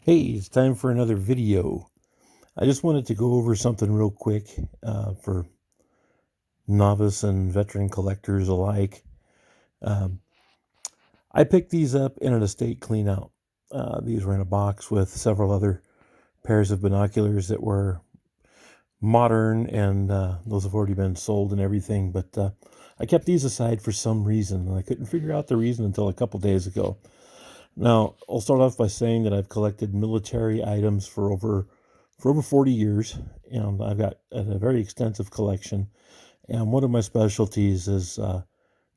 Hey, it's time for another video. I just wanted to go over something real quick for novice and veteran collectors alike. Um, I picked these up in an estate cleanout. These were in a box with several other pairs of binoculars that were modern, and those have already been sold and everything. But I kept these aside for some reason, and I couldn't figure out the reason until a couple days ago. Now, I'll start off by saying that I've collected military items for over 40 years, and I've got a very extensive collection. And one of my specialties is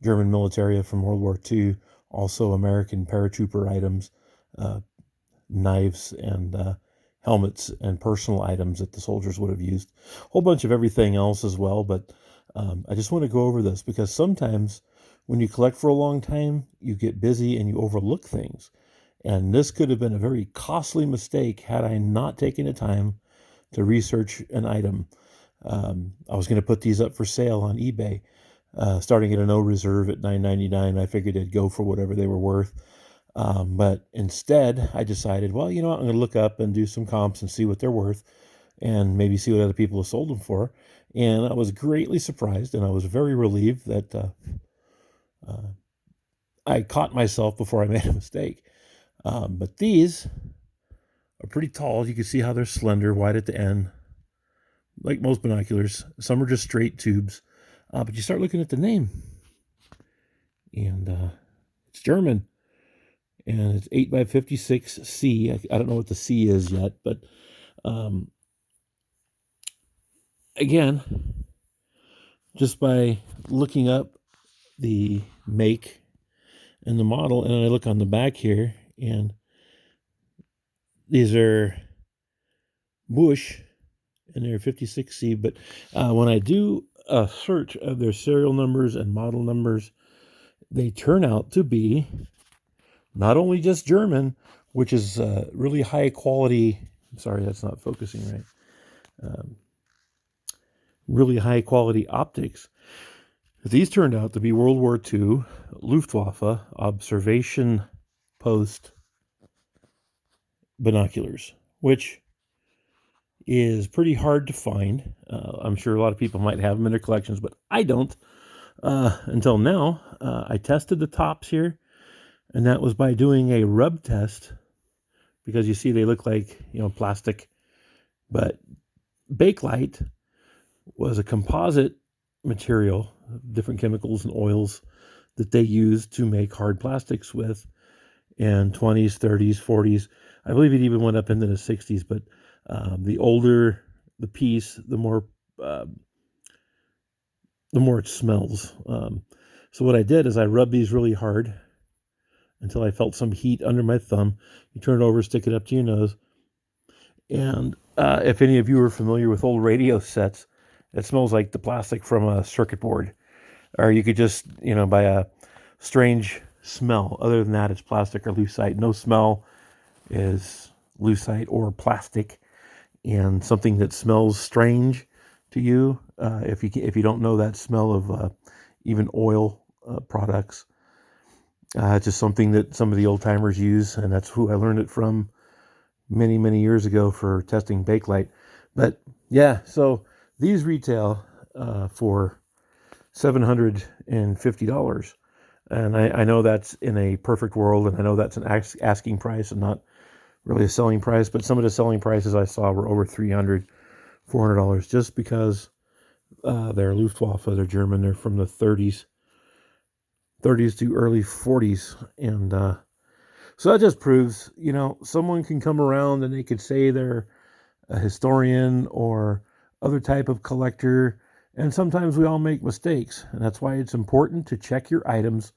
German military from World War II, also American paratrooper items, uh, knives, and helmets and personal items that the soldiers would have used. A whole bunch of everything else as well, but I just want to go over this because sometimes when you collect for a long time, you get busy and you overlook things. And this could have been a very costly mistake had I not taken the time to research an item. I was going to put these up for sale on eBay, starting at a no reserve at $9.99. I figured it'd go for whatever they were worth. But instead, I decided, well, you know what, I'm going to look up and do some comps and see what they're worth and maybe see what other people have sold them for. And I was greatly surprised, and I was very relieved that I caught myself before I made a mistake. But these are pretty tall. You can see how they're slender, wide at the end, like most binoculars. Some are just straight tubes. But you start looking at the name, and it's German, and it's 8x56C. I don't know what the C is yet, but um, again, just by looking up the make and the model, and I look on the back here, and these are Bush, and they're 56C. But when I do a search of their serial numbers and model numbers, they turn out to be not only just German, which is really high quality. Sorry, that's not focusing right. Really high quality optics. These turned out to be World War II Luftwaffe observation post binoculars, which is pretty hard to find. I'm sure a lot of people might have them in their collections, but I don't. Until now, I tested the tops here, and that was by doing a rub test, because you see they look like, plastic, but Bakelite was a composite material, different chemicals and oils that they used to make hard plastics with in 20s, 30s, 40s. I believe it even went up into the 60s, but the older the piece, the more it smells. So what I did is I rubbed these really hard until I felt some heat under my thumb. You turn it over, stick it up to your nose. And if any of you are familiar with old radio sets, it smells like the plastic from a circuit board. Or you could just, buy a strange smell. Other than that, it's plastic or lucite. No smell is lucite or plastic. And something that smells strange to you, if you don't know that smell of even oil products, it's just something that some of the old timers use, and that's who I learned it from many, many years ago for testing Bakelite. But yeah, so these retail for $750. And I know that's in a perfect world, and I know that's an asking price and not really a selling price, but some of the selling prices I saw were over $300, $400, just because they're Luftwaffe, they're German, they're from the 30s to early 40s. And so that just proves, someone can come around and they could say they're a historian or other type of collector, and sometimes we all make mistakes, and that's why it's important to check your items,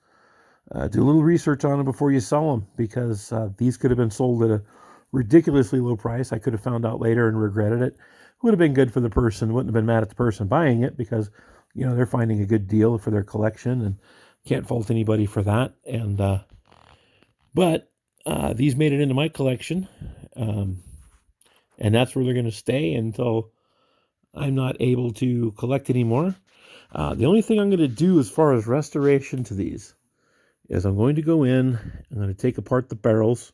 do a little research on them before you sell them, because these could have been sold at a ridiculously low price. I could have found out later and regretted it. Would have been good for the person, wouldn't have been mad at the person buying it, because they're finding a good deal for their collection, and can't fault anybody for that. And but these made it into my collection, and that's where they're going to stay until I'm not able to collect anymore. The only thing I'm going to do as far as restoration to these is I'm going to go in, I'm going to take apart the barrels,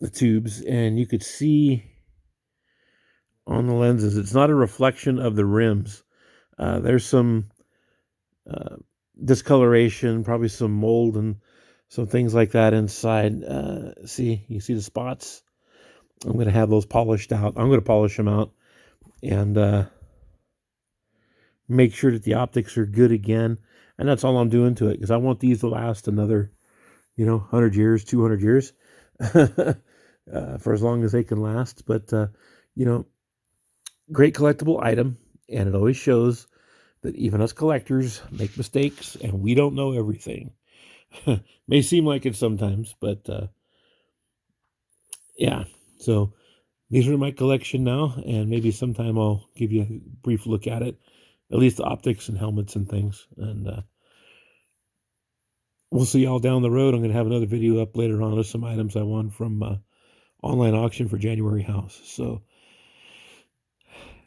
the tubes, and you could see on the lenses, it's not a reflection of the rims. There's some discoloration, probably some mold and some things like that inside. You see the spots? I'm going to have those polished out. I'm going to polish them out and make sure that the optics are good again. And that's all I'm doing to it, because I want these to last another, 100 years, 200 years, for as long as they can last. But, great collectible item. And it always shows that even us collectors make mistakes and we don't know everything. May seem like it sometimes, but yeah. So these are my collection now, and maybe sometime I'll give you a brief look at it, at least the optics and helmets and things. And we'll see y'all down the road. I'm going to have another video up later on of some items I won from online auction for January house. So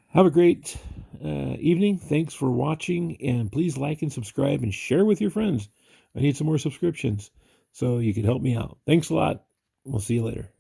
have a great evening. Thanks for watching, and please like and subscribe and share with your friends. I need some more subscriptions so you can help me out. Thanks a lot. We'll see you later.